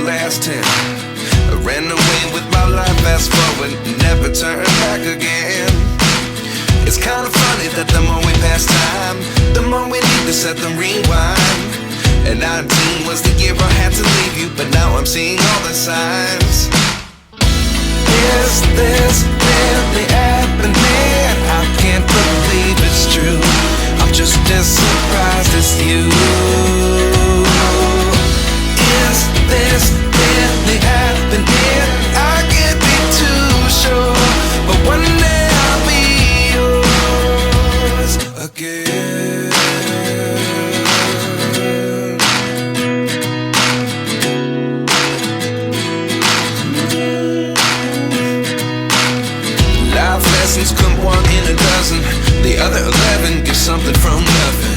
last 10. I ran away with my life, fast forward, never turn back again. It's kinda funny that the more we pass time, the more we need to set the rewind. And 19 was the year I had to leave you, but now I'm seeing all the signs. Is this really happening? I can't believe it's true. I'm just as surprised as you. Is this really happening? I can't be too sure, but one day I'll be yours again. Life lessons come one in a dozen. The other 11 give something from nothing.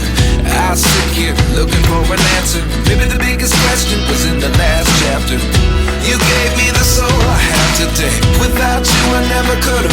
I sit here looking for an answer. Maybe the biggest question was in the last chapter. You gave me the soul I have today. Without you I never could have